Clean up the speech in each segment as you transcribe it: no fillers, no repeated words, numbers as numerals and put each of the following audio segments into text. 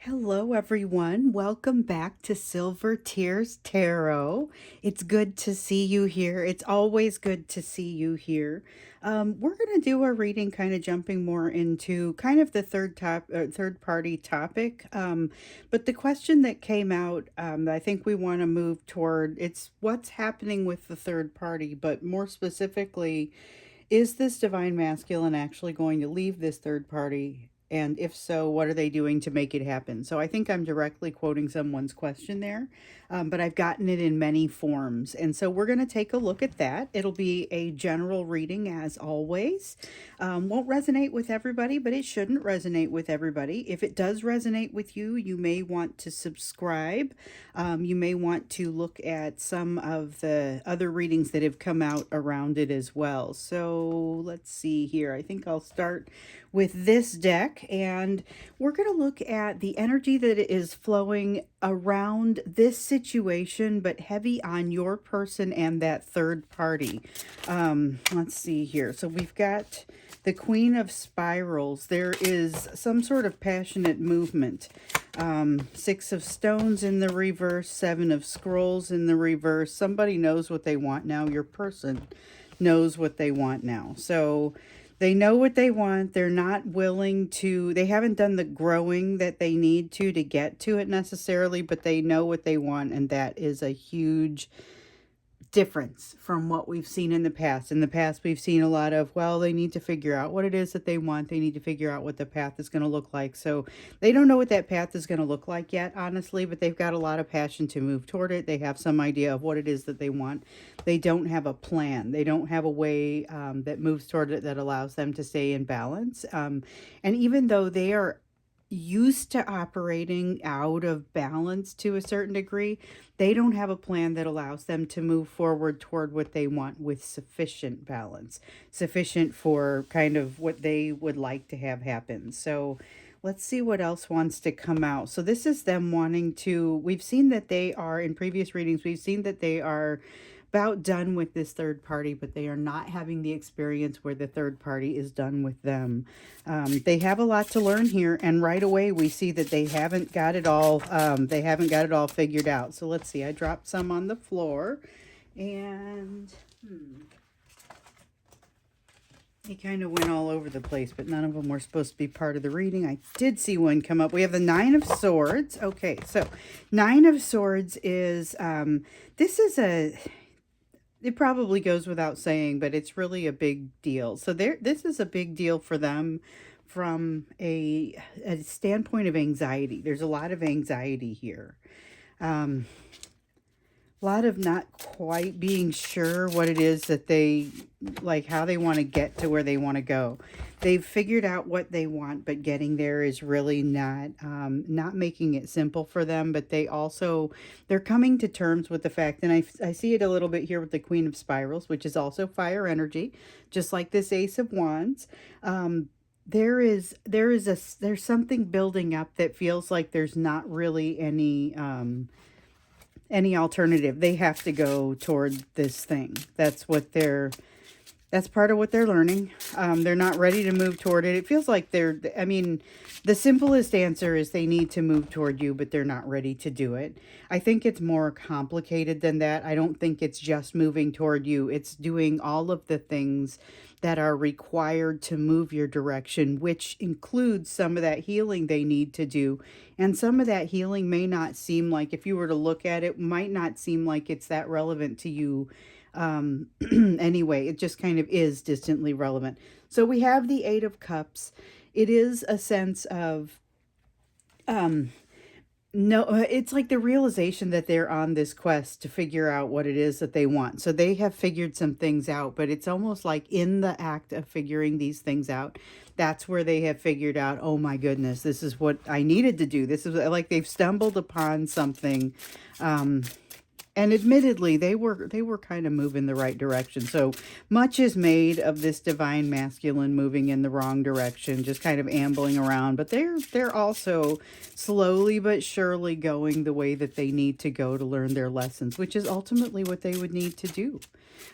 Hello, everyone. Welcome back to Silver Tears Tarot. It's good to see you here. It's always good to see you here. We're going to do a reading, kind of jumping more into kind of the third party topic. But the question that came out, I think we want to move toward it's what's happening with the third party, but more specifically, is this divine masculine actually going to leave this third party? And if so, what are they doing to make it happen? So I think I'm directly quoting someone's question there, but I've gotten it in many forms. And so we're going to take a look at that. It'll be a general reading as always. Won't resonate with everybody, but it shouldn't resonate with everybody. If it does resonate with you, you may want to subscribe. You may want to look at some of the other readings that have come out around it as well. So let's see here. I think I'll start with this deck, and we're going to look at the energy that is flowing around this situation, but heavy on your person and that third party. Let's see here. So we've got the Queen of Spirals. There is some sort of passionate movement. Six of Stones in the reverse, Seven of Scrolls in the reverse. Somebody knows what they want now. Your person knows what they want now. So they know what they want. They're not willing to, they haven't done the growing that they need to get to it necessarily, but they know what they want. And that is a huge difference from what we've seen in the past. In the past, we've seen a lot of, well, they need to figure out what it is that they want. They need to figure out what the path is going to look like. So they don't know what that path is going to look like yet, honestly, but they've got a lot of passion to move toward it. They have some idea of what it is that they want. They don't have a plan. They don't have a way that moves toward it that allows them to stay in balance. And even though they are used to operating out of balance to a certain degree, they don't have a plan that allows them to move forward toward what they want with sufficient balance, sufficient for kind of what they would like to have happen. So let's see what else wants to come out. So this is them wanting to, we've seen that they are, in previous readings, we've seen that they are about done with this third party, but they are not having the experience where the third party is done with them. They have a lot to learn here, and right away we see that they haven't got it all. They haven't got it all figured out. So let's see. I dropped some on the floor, and they kind of went all over the place, but none of them were supposed to be part of the reading. I did see one come up. We have the Nine of Swords. Okay, so Nine of Swords is this is a, it probably goes without saying, but it's really a big deal. So this is a big deal for them from a standpoint of anxiety. There's a lot of anxiety here. A lot of not quite being sure what it is that they like, how they want to get to where they want to go. They've figured out what they want, but getting there is really not making it simple for them. But they're coming to terms with the fact, and I see it a little bit here with the Queen of Spirals, which is also fire energy, just like this Ace of Wands. There's something building up that feels like there's not really any alternative. They have to go toward this thing. That's part of what they're learning. They're not ready to move toward it. It feels like the simplest answer is they need to move toward you, but they're not ready to do it. I think it's more complicated than that. I don't think it's just moving toward you. It's doing all of the things that are required to move your direction, which includes some of that healing they need to do. And some of that healing may not seem like, if you were to look at it, might not seem like it's that relevant to you anyway. It just kind of is distantly relevant. So we have the Eight of Cups. It is a sense of no, it's like the realization that they're on this quest to figure out what it is that they want. So they have figured some things out, but it's almost like in the act of figuring these things out, that's where they have figured out, oh my goodness, this is what I needed to do. This is like they've stumbled upon something And admittedly, they were kind of moving the right direction. So much is made of this divine masculine moving in the wrong direction, just kind of ambling around, but they're also slowly but surely going the way that they need to go to learn their lessons, which is ultimately what they would need to do.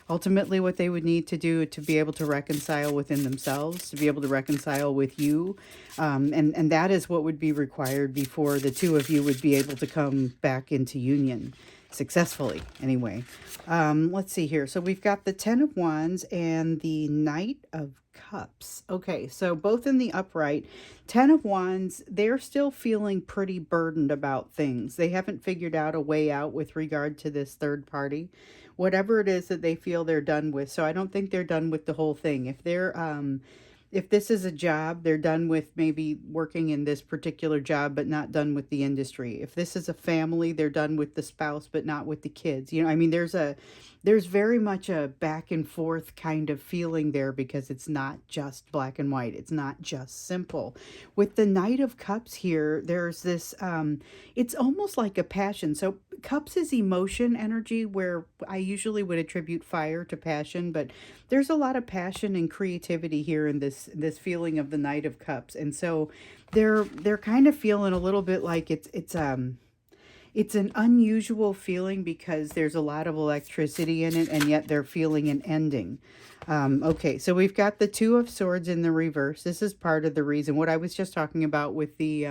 Ultimately, what they would need to do to be able to reconcile within themselves, to be able to reconcile with you, and that is what would be required before the two of you would be able to come back into union successfully anyway. Let's see here. So we've got the Ten of Wands and the Knight of Cups. Okay, so both in the upright, Ten of Wands, they're still feeling pretty burdened about things. They haven't figured out a way out with regard to this third party, whatever it is that they feel they're done with. So I don't think they're done with the whole thing. If this is a job, they're done with maybe working in this particular job, but not done with the industry. If this is a family, they're done with the spouse, but not with the kids. You know, I mean, there's very much a back and forth kind of feeling there because it's not just black and white. It's not just simple. With the Knight of Cups here, there's this, it's almost like a passion. So Cups is emotion energy, where I usually would attribute fire to passion, but there's a lot of passion and creativity here in this feeling of the Knight of Cups. And so they're kind of feeling a little bit like it's an unusual feeling because there's a lot of electricity in it, and yet they're feeling an ending. Okay, so we've got the Two of Swords in the reverse. This is part of the reason, what I was just talking about with the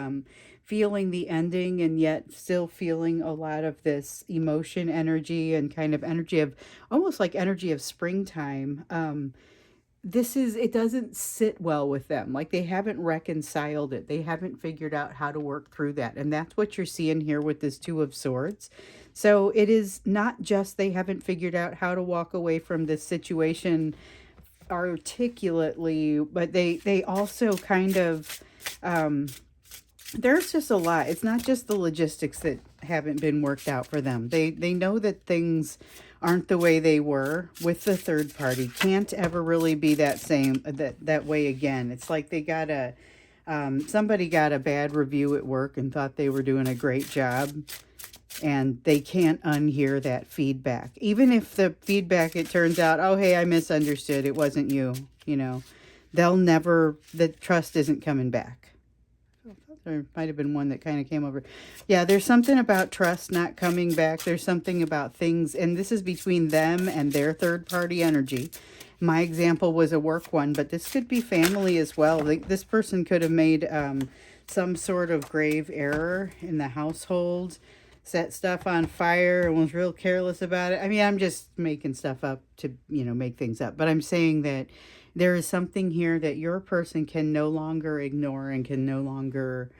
feeling the ending and yet still feeling a lot of this emotion energy and kind of energy of, almost like energy of springtime. It doesn't sit well with them. Like they haven't reconciled it. They haven't figured out how to work through that. And that's what you're seeing here with this Two of Swords. So it is not just they haven't figured out how to walk away from this situation articulately, but they also kind of, there's just a lot. It's not just the logistics that haven't been worked out for them. They know that things aren't the way they were with the third party. Can't ever really be that way again. It's like they got somebody got a bad review at work and thought they were doing a great job, and they can't unhear that feedback. Even if the feedback, it turns out, oh, hey, I misunderstood. It wasn't you, the trust isn't coming back. There might have been one that kind of came over. Yeah, there's something about trust not coming back. There's something about things, and this is between them and their third party energy. My example was a work one, but this could be family as well. Like this person could have made some sort of grave error in the household, set stuff on fire, and was real careless about it. I mean, I'm just making stuff up to, make things up. But I'm saying that there is something here that your person can no longer ignore and can no longer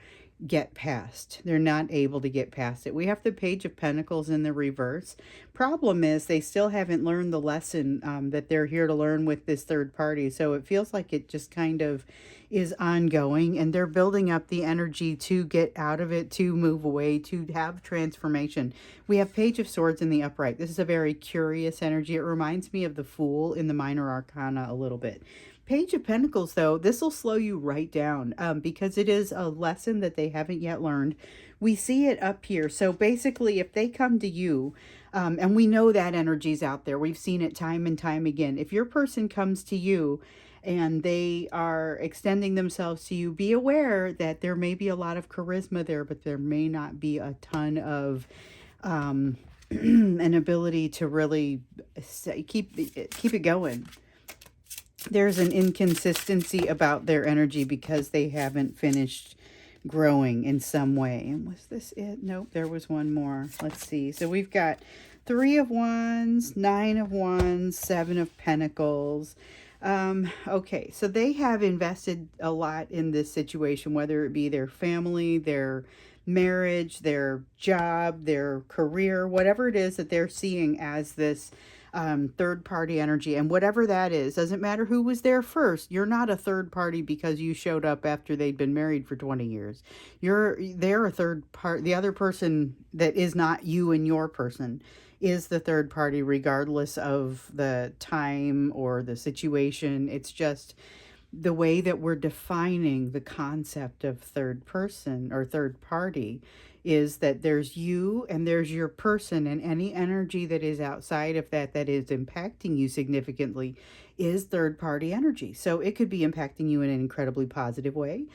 get past. They're not able to get past it. We have the Page of Pentacles in the reverse. Problem is they still haven't learned the lesson that they're here to learn with this third party. So it feels like it just kind of is ongoing, and they're building up the energy to get out of it, to move away, to have transformation. We have Page of Swords in the upright. This is a very curious energy. It reminds me of the Fool in the Minor Arcana a little bit. Page of Pentacles, though, this will slow you right down because it is a lesson that they haven't yet learned. We see it up here. So basically, if they come to you, and we know that energy's out there, we've seen it time and time again. If your person comes to you and they are extending themselves to you, be aware that there may be a lot of charisma there, but there may not be a ton of an ability to really keep it going. There's an inconsistency about their energy because they haven't finished growing in some way. And was this it? Nope, there was one more. Let's see. So we've got Three of Wands, Nine of Wands, Seven of Pentacles. Okay, so they have invested a lot in this situation, whether it be their family, their marriage, their job, their career, whatever it is that they're seeing as this third party energy. And whatever that is, doesn't matter who was there first. You're not a third party because you showed up after they'd been married for 20 years. They're a third part. The other person that is not you and your person is the third party, regardless of the time or the situation. It's just the way that we're defining the concept of third person or third party is that there's you and there's your person, and any energy that is outside of that that is impacting you significantly is third party energy. So it could be impacting you in an incredibly positive way.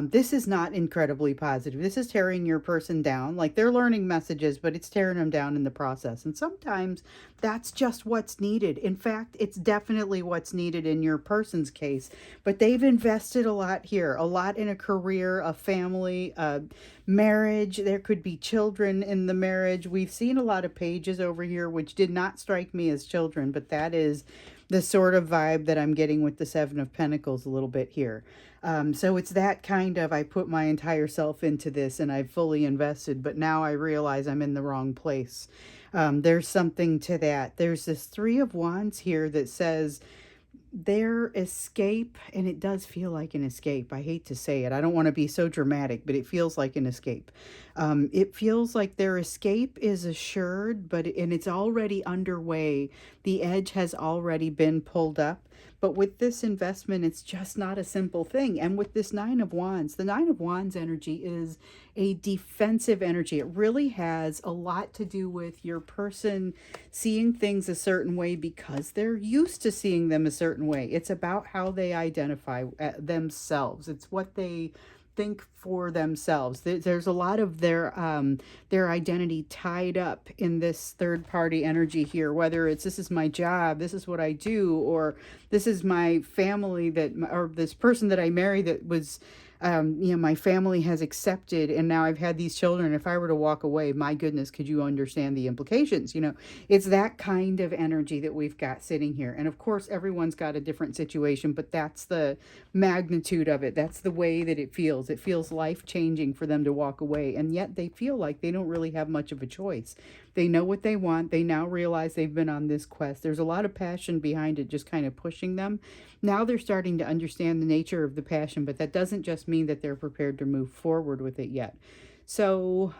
This is not incredibly positive. This is tearing your person down. Like, they're learning messages, but it's tearing them down in the process. And sometimes that's just what's needed. In fact, it's definitely what's needed in your person's case. But they've invested a lot here, a lot in a career, a family, a marriage. There could be children in the marriage. We've seen a lot of pages over here, which did not strike me as children, but that is the sort of vibe that I'm getting with the Seven of Pentacles a little bit here. So it's that kind of, I put my entire self into this and I've fully invested, but now I realize I'm in the wrong place. There's something to that. There's this Three of Wands here that says their escape, and it does feel like an escape. I hate to say it. I don't want to be so dramatic, but it feels like an escape. It feels like their escape is assured, and it's already underway. The edge has already been pulled up. But with this investment, it's just not a simple thing. And with this Nine of Wands, the Nine of Wands energy is a defensive energy. It really has a lot to do with your person seeing things a certain way because they're used to seeing them a certain way. It's about how they identify themselves. It's what they think for themselves. There's a lot of their identity tied up in this third party energy here, whether it's this is my job, this is what I do, or this is my family or this person that I married that was my family has accepted, and now I've had these children. If I were to walk away, my goodness, could you understand the implications? It's that kind of energy that we've got sitting here. And of course, everyone's got a different situation, but that's the magnitude of it. That's the way that it feels. It feels life-changing for them to walk away, and yet they feel like they don't really have much of a choice. They know what they want. They now realize they've been on this quest. There's a lot of passion behind it, just kind of pushing them. Now they're starting to understand the nature of the passion, but that doesn't just mean that they're prepared to move forward with it yet. So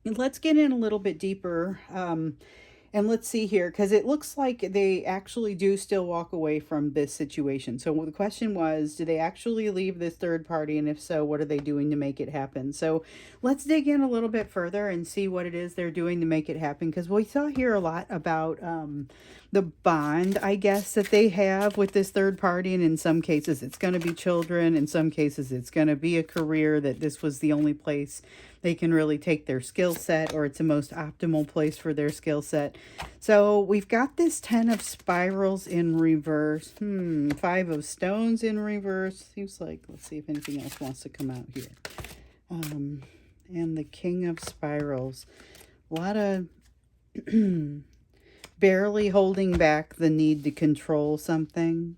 let's get in a little bit deeper. And let's see here, because it looks like they actually do still walk away from this situation. So the question was, do they actually leave this third party? And if so, what are they doing to make it happen? So let's dig in a little bit further and see what it is they're doing to make it happen. Because we saw here a lot about the bond, I guess, that they have with this third party. And in some cases, it's going to be children. In some cases, it's going to be a career, that this was the only place they can really take their skill set, or it's the most optimal place for their skill set. So we've got this 10 of spirals in reverse. 5 of stones in reverse. Seems like, let's see if anything else wants to come out here. And the King of Spirals. A lot of barely holding back the need to control something,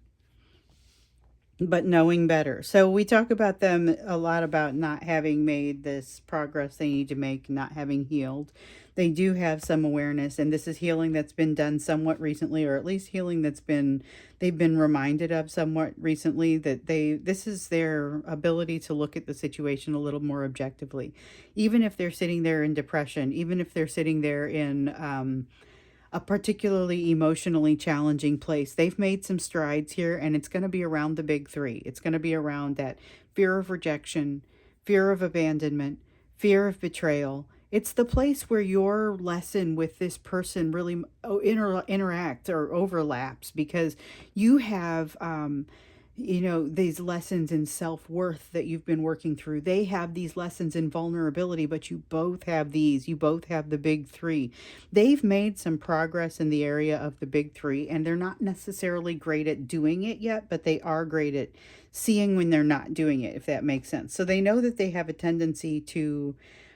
but knowing better. So we talk about them a lot, about not having made this progress they need to make, not having healed. They do have some awareness, and this is healing that's been done somewhat recently, or at least healing they've been reminded of somewhat recently, that this is their ability to look at the situation a little more objectively. Even if they're sitting there in depression, even if they're sitting there in a particularly emotionally challenging place, they've made some strides here, and it's going to be around the big three. It's going to be around that fear of rejection, fear of abandonment, fear of betrayal. It's the place where your lesson with this person really interacts or overlaps, because you have these lessons in self-worth that you've been working through. They have these lessons in vulnerability, but you both have these. You both have the big three. They've made some progress in the area of the big three, and they're not necessarily great at doing it yet, but they are great at seeing when they're not doing it, if that makes sense. So they know that they have a tendency to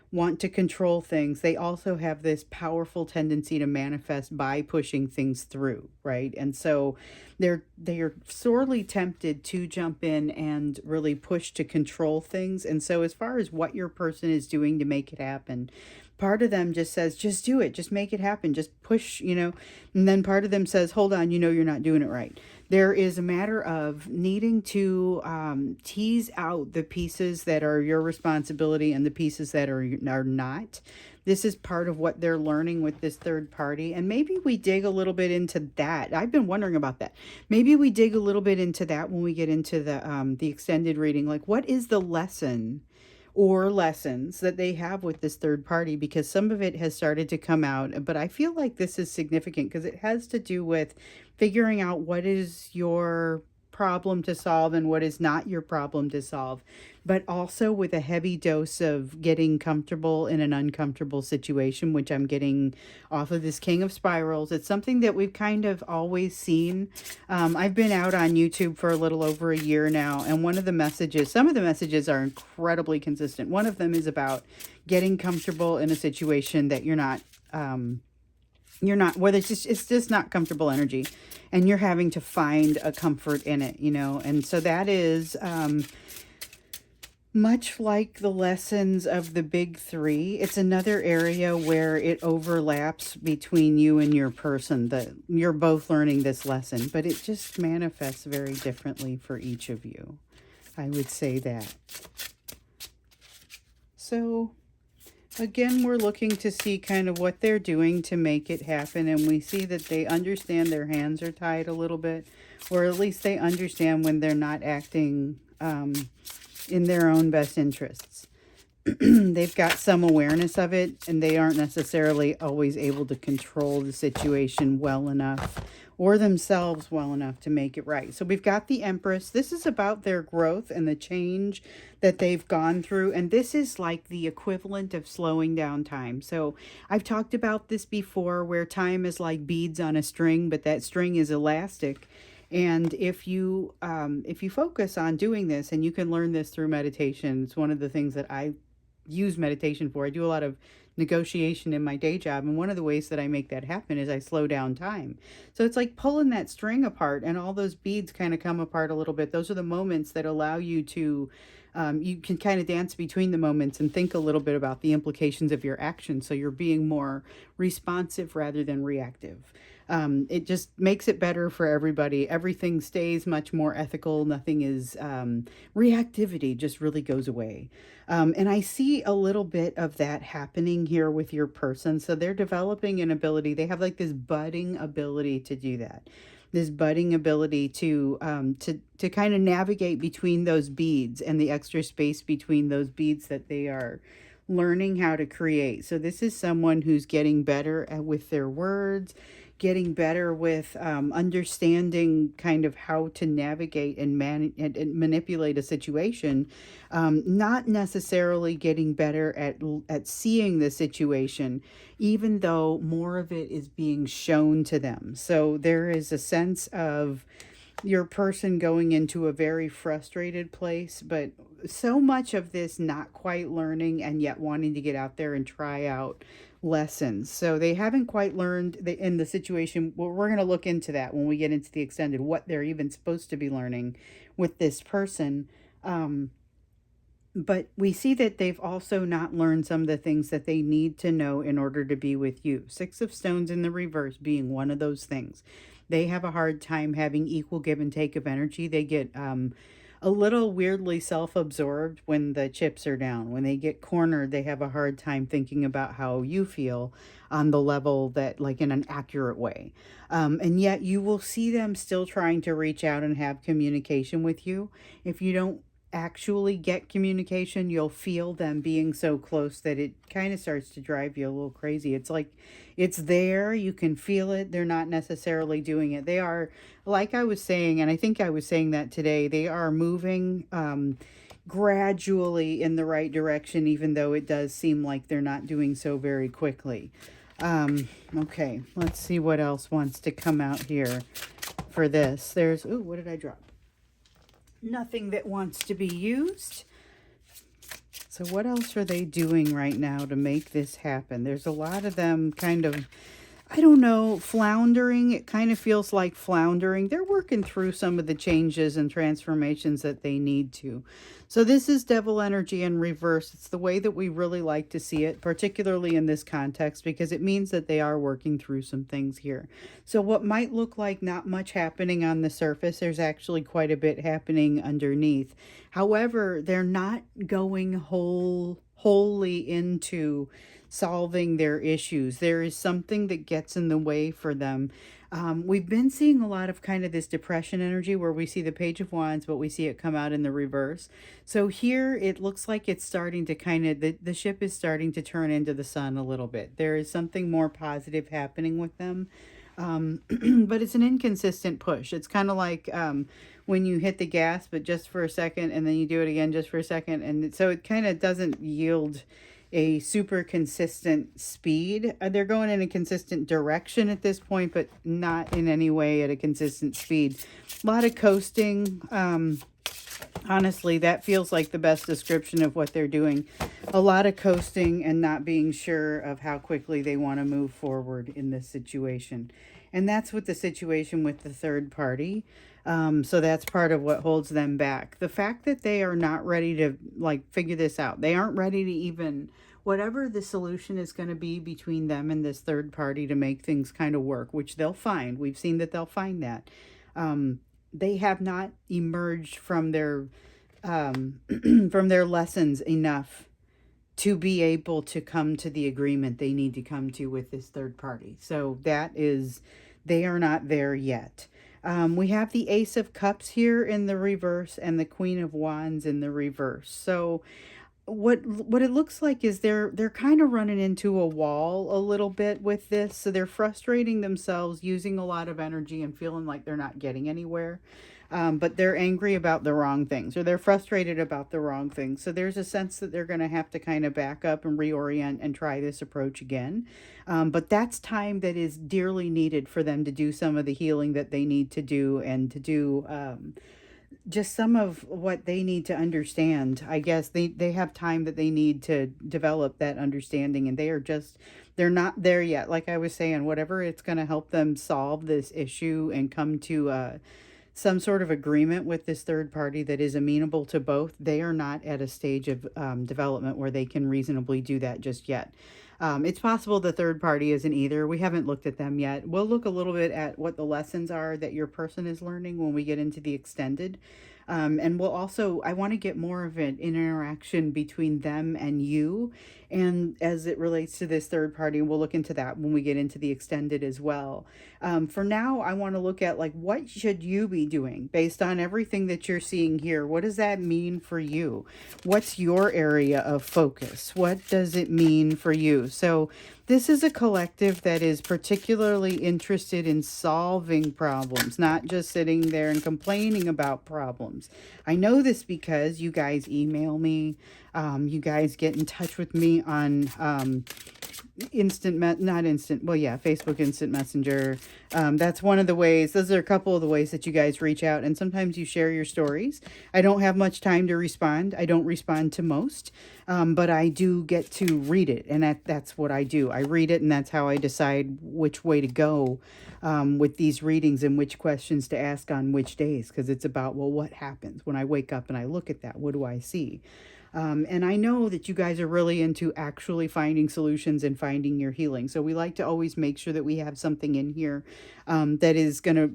want to control things. They also have this powerful tendency to manifest by pushing things through, right? And so they're sorely tempted to jump in and really push to control things. And so as far as what your person is doing to make it happen, part of them just says, just do it, just make it happen, just push, and then part of them says, hold on, you're not doing it right. There is a matter of needing to tease out the pieces that are your responsibility and the pieces that are not. This is part of what they're learning with this third party. And maybe we dig a little bit into that. I've been wondering about that. Maybe we dig a little bit into that when we get into the extended reading. Like, what is the lesson or lessons that they have with this third party? Because some of it has started to come out, but I feel like this is significant because it has to do with figuring out what is your problem to solve and what is not your problem to solve, but also with a heavy dose of getting comfortable in an uncomfortable situation, which I'm getting off of this King of Spirals. It's something that we've kind of always seen. I've been out on YouTube for a little over a year now, and one of the messages, some of the messages are incredibly consistent. One of them is about getting comfortable in a situation that you're not, whether it's just not comfortable energy, and you're having to find a comfort in it, and so that is much like the lessons of the big three. It's another area where it overlaps between you and your person, that you're both learning this lesson, but it just manifests very differently for each of you. I would say that. So again, we're looking to see kind of what they're doing to make it happen. And we see that they understand their hands are tied a little bit, or at least they understand when they're not acting in their own best interests. They've got some awareness of it, and they aren't necessarily always able to control the situation well enough or themselves well enough to make it right. So we've got the Empress. This is about their growth and the change that they've gone through. And this is like the equivalent of slowing down time. So I've talked about this before, where time is like beads on a string, but that string is elastic. And if you focus on doing this, and you can learn this through meditation, it's one of the things that I use meditation for. I do a lot of negotiation in my day job, and one of the ways that I make that happen is I slow down time. So it's like pulling that string apart, and all those beads kind of come apart a little bit. Those are the moments that allow you to you can kind of dance between the moments and think a little bit about the implications of your action, so you're being more responsive rather than reactive. It just makes it better for everybody. Everything stays much more ethical. Nothing is reactivity just really goes away. And I see a little bit of that happening here with your person. So they're developing an ability. They have like this budding ability to do that. This budding ability to kind of navigate between those beads and the extra space between those beads that they are learning how to create. So this is someone who's getting better with their words, getting better with understanding kind of how to navigate and manipulate a situation, not necessarily getting better at seeing the situation, even though more of it is being shown to them. So there is a sense of your person going into a very frustrated place, but so much of this not quite learning and yet wanting to get out there and try out lessons. So they haven't quite learned in the situation. Well, we're going to look into that when we get into the extended, what they're even supposed to be learning with this person. But we see that they've also not learned some of the things that they need to know in order to be with you. Six of Stones in the reverse being one of those things. They have a hard time having equal give and take of energy. They get a little weirdly self-absorbed when the chips are down. When they get cornered, they have a hard time thinking about how you feel on the level that, like, in an accurate way. And yet you will see them still trying to reach out and have communication with you. If you don't actually get communication, you'll feel them being so close that it kind of starts to drive you a little crazy. It's like it's there, you can feel it. They're not necessarily doing it. They are, like I was saying, and I think I was saying that today, they are moving gradually in the right direction, even though it does seem like they're not doing so very quickly. Okay, let's see what else wants to come out here for this. There's, ooh, what did I drop? Nothing that wants to be used. So what else are they doing right now to make this happen? There's a lot of them kind of I don't know, floundering. It kind of feels like floundering. They're working through some of the changes and transformations that they need to. So, this is devil energy in reverse. It's the way that we really like to see it, particularly in this context, because it means that they are working through some things here. So, what might look like not much happening on the surface, there's actually quite a bit happening underneath. However, they're not going wholly into solving their issues. There is something that gets in the way for them. We've been seeing a lot of kind of this depression energy where we see the Page of Wands, but we see it come out in the reverse. So here it looks like it's starting to kind of, the ship is starting to turn into the sun a little bit. There is something more positive happening with them. But it's an inconsistent push. It's kind of like when you hit the gas, but just for a second, and then you do it again just for a second. And so it kind of doesn't yield a super consistent speed. They're going in a consistent direction at this point, but not in any way at a consistent speed. A lot of coasting. Honestly, that feels like the best description of what they're doing. A lot of coasting and not being sure of how quickly they want to move forward in this situation. And that's with the situation with the third party. So that's part of what holds them back. The fact that they are not ready to like figure this out. They aren't ready to even whatever the solution is going to be between them and this third party to make things kind of work, which they'll find. We've seen that they'll find that. They have not emerged from their from their lessons enough to be able to come to the agreement they need to come to with this third party. So that is, they are not there yet. We have the Ace of Cups here in the reverse and the Queen of Wands in the reverse. So what it looks like is they're kind of running into a wall a little bit with this. So they're frustrating themselves, using a lot of energy and feeling like they're not getting anywhere. But they're angry about the wrong things, or they're frustrated about the wrong things. So there's a sense that they're going to have to kind of back up and reorient and try this approach again. But that's time that is dearly needed for them to do some of the healing that they need to do, and to do just some of what they need to understand. I guess they have time that they need to develop that understanding, and they're not there yet. Like I was saying, whatever it's going to help them solve this issue and come to some sort of agreement with this third party that is amenable to both, they are not at a stage of development where they can reasonably do that just yet. It's possible the third party isn't either. We haven't looked at them yet. We'll look a little bit at what the lessons are that your person is learning when we get into the extended. And we'll also, I want to get more of an interaction between them and you. And as it relates to this third party, we'll look into that when we get into the extended as well. For now, I want to look at like, what should you be doing based on everything that you're seeing here? What does that mean for you? What's your area of focus? What does it mean for you? So this is a collective that is particularly interested in solving problems, not just sitting there and complaining about problems. I know this because you guys email me. You guys get in touch with me on Facebook Instant Messenger. That's one of the ways. Those are a couple of the ways that you guys reach out, and sometimes you share your stories. I don't have much time to respond. I don't respond to most, but I do get to read it, and that's what I do. I read it, and that's how I decide which way to go with these readings and which questions to ask on which days, because it's about, well, what happens when I wake up and I look at that? What do I see? And I know that you guys are really into actually finding solutions and finding your healing. So we like to always make sure that we have something in here that is gonna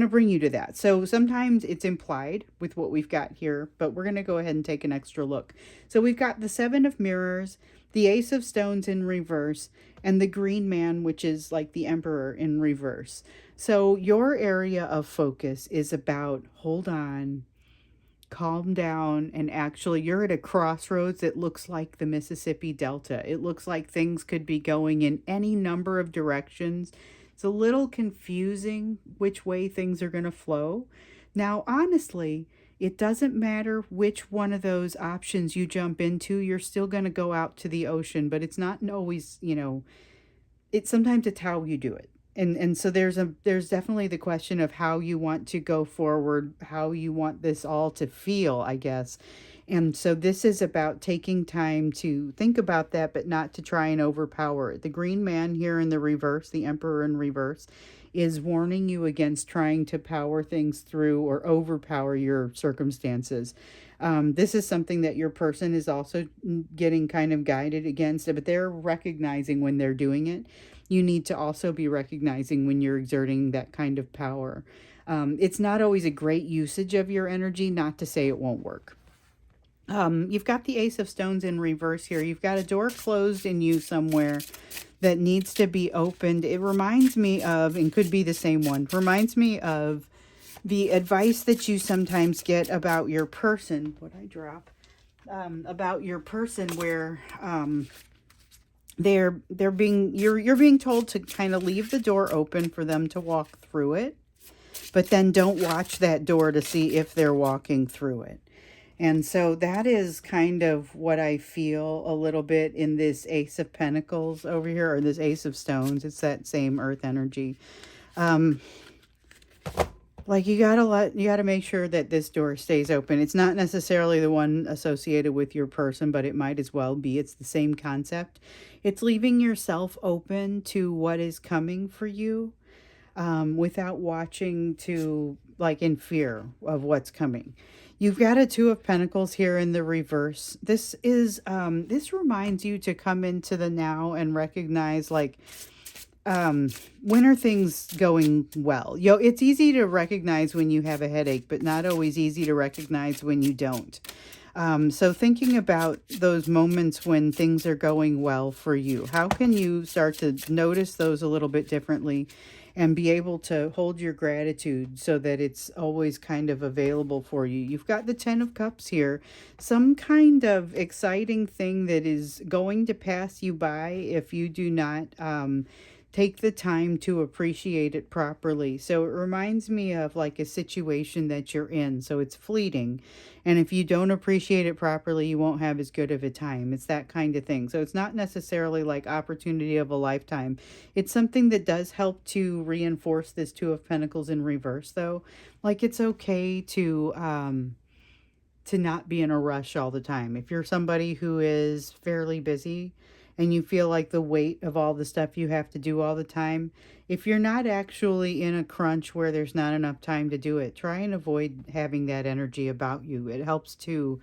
bring you to that. So sometimes it's implied with what we've got here, but we're gonna go ahead and take an extra look. So we've got the Seven of Mirrors, the Ace of Stones in reverse, and the Green Man, which is like the Emperor in reverse. So your area of focus is about, hold on, calm down, and actually you're at a crossroads. It looks like the Mississippi Delta. It looks like things could be going in any number of directions. It's a little confusing which way things are going to flow. Now, honestly, it doesn't matter which one of those options you jump into, you're still going to go out to the ocean, but it's not always, it's sometimes it's how you do it. And so there's definitely the question of how you want to go forward, how you want this all to feel, I guess. And so this is about taking time to think about that, but not to try and overpower it. The green man here in the reverse, the emperor in reverse, is warning you against trying to power things through or overpower your circumstances. This is something that your person is also getting kind of guided against, but they're recognizing when they're doing it. You need to also be recognizing when you're exerting that kind of power. It's not always a great usage of your energy, not to say it won't work. You've got the Ace of Stones in reverse here. You've got a door closed in you somewhere that needs to be opened. It reminds me of, and could be the same one, reminds me of the advice that you sometimes get about your person. What I drop? About your person where they're being you're being told to kind of leave the door open for them to walk through it, but then don't watch that door to see if they're walking through it. And so that is kind of what I feel a little bit in this Ace of Pentacles over here, or this Ace of Stones. It's that same earth energy. Like you gotta make sure that this door stays open. It's not necessarily the one associated with your person, but it might as well be. It's the same concept. It's leaving yourself open to what is coming for you, without watching to, like, in fear of what's coming. You've got a Two of Pentacles here in the reverse. This is this reminds you to come into the now and recognize, like, when are things going well? It's easy to recognize when you have a headache, but not always easy to recognize when you don't. So thinking about those moments when things are going well for you, how can you start to notice those a little bit differently and be able to hold your gratitude so that it's always kind of available for you? You've got the Ten of Cups here, some kind of exciting thing that is going to pass you by if you do not take the time to appreciate it properly. So it reminds me of like a situation that you're in. So it's fleeting. And if you don't appreciate it properly, you won't have as good of a time. It's that kind of thing. So it's not necessarily like opportunity of a lifetime. It's something that does help to reinforce this Two of Pentacles in reverse, though. Like, it's okay to not be in a rush all the time. If you're somebody who is fairly busy and you feel like the weight of all the stuff you have to do all the time, if you're not actually in a crunch where there's not enough time to do it, try and avoid having that energy about you. It helps to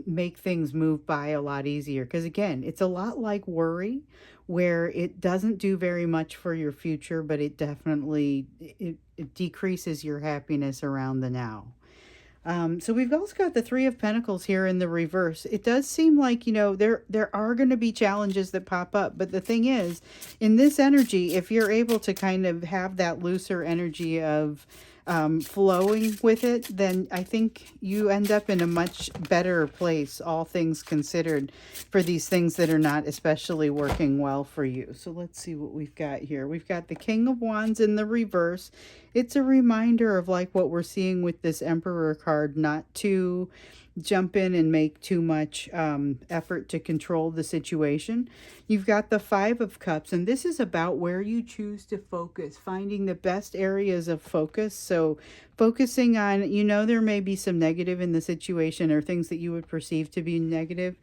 make things move by a lot easier. Because again, it's a lot like worry, where it doesn't do very much for your future, but it definitely it decreases your happiness around the now. So we've also got the Three of Pentacles here in the reverse. It does seem like, there are going to be challenges that pop up. But the thing is, in this energy, if you're able to kind of have that looser energy of flowing with it, then I think you end up in a much better place, all things considered, for these things that are not especially working well for you. So let's see what we've got here. We've got the King of Wands in the reverse. It's a reminder of like what we're seeing with this Emperor card, not to jump in and make too much effort to control the situation. You've got the Five of Cups, and this is about where you choose to focus, finding the best areas of focus. So focusing on, there may be some negative in the situation or things that you would perceive to be negative.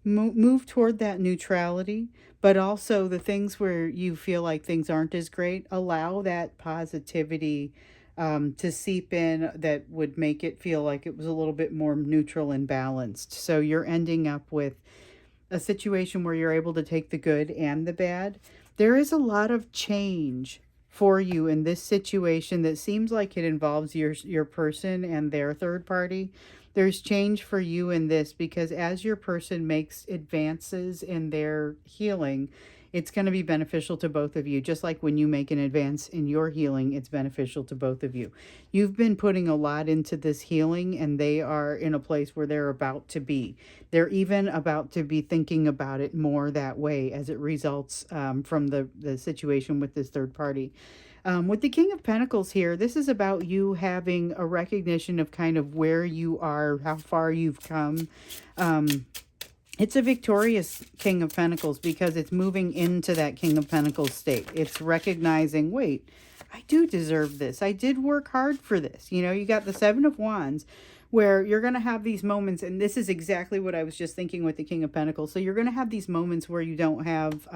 Move toward that neutrality, but also the things where you feel like things aren't as great, allow that positivity to seep in, that would make it feel like it was a little bit more neutral and balanced. So you're ending up with a situation where you're able to take the good and the bad. There is a lot of change for you in this situation that seems like it involves your person and their third party. There's change for you in this because as your person makes advances in their healing, it's going to be beneficial to both of you. Just like when you make an advance in your healing, it's beneficial to both of you. You've been putting a lot into this healing, and they are in a place where they're about to be. They're even about to be thinking about it more that way as it results from the situation with this third party. With the King of Pentacles here, this is about you having a recognition of kind of where you are, how far you've come. It's a victorious King of Pentacles because it's moving into that King of Pentacles state. It's recognizing, wait, I do deserve this. I did work hard for this. You got the Seven of Wands, where you're going to have these moments, and this is exactly what I was just thinking with the King of Pentacles. So you're going to have these moments where you don't have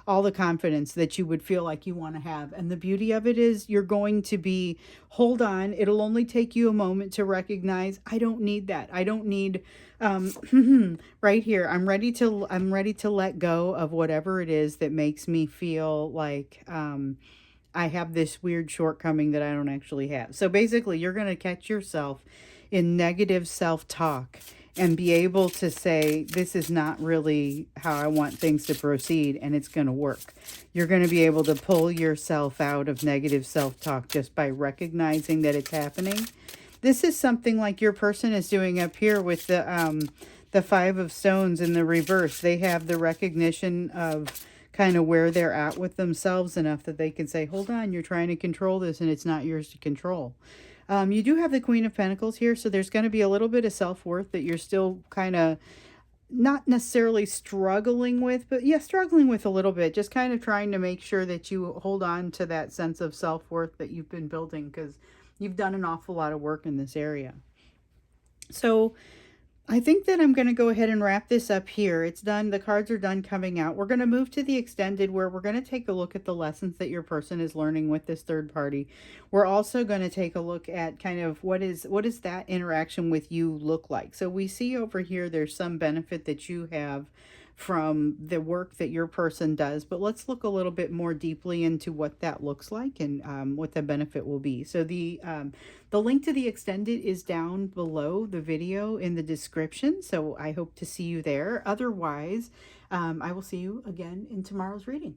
all the confidence that you would feel like you want to have. And the beauty of it is you're going to be, hold on, it'll only take you a moment to recognize, I don't need that. I don't need right here. I'm ready to let go of whatever it is that makes me feel like I have this weird shortcoming that I don't actually have. So basically, you're going to catch yourself in negative self-talk and be able to say, this is not really how I want things to proceed, and it's going to work. You're going to be able to pull yourself out of negative self-talk just by recognizing that it's happening. This is something like your person is doing up here with the Five of Stones in the reverse. They have the recognition of kind of where they're at with themselves enough that they can say, hold on, you're trying to control this and it's not yours to control. You do have the Queen of Pentacles here, so there's going to be a little bit of self-worth that you're still kind of not necessarily struggling with, but yeah, struggling with a little bit, just kind of trying to make sure that you hold on to that sense of self-worth that you've been building, because you've done an awful lot of work in this area. So I think that I'm going to go ahead and wrap this up here. It's done. The cards are done coming out. We're going to move to the extended, where we're going to take a look at the lessons that your person is learning with this third party. We're also going to take a look at kind of what is that interaction with you look like. So we see over here there's some benefit that you have from the work that your person does, but let's look a little bit more deeply into what that looks like and what the benefit will be. So the link to the extended is down below the video in the description, so I hope to see you there. Otherwise, I will see you again in tomorrow's reading.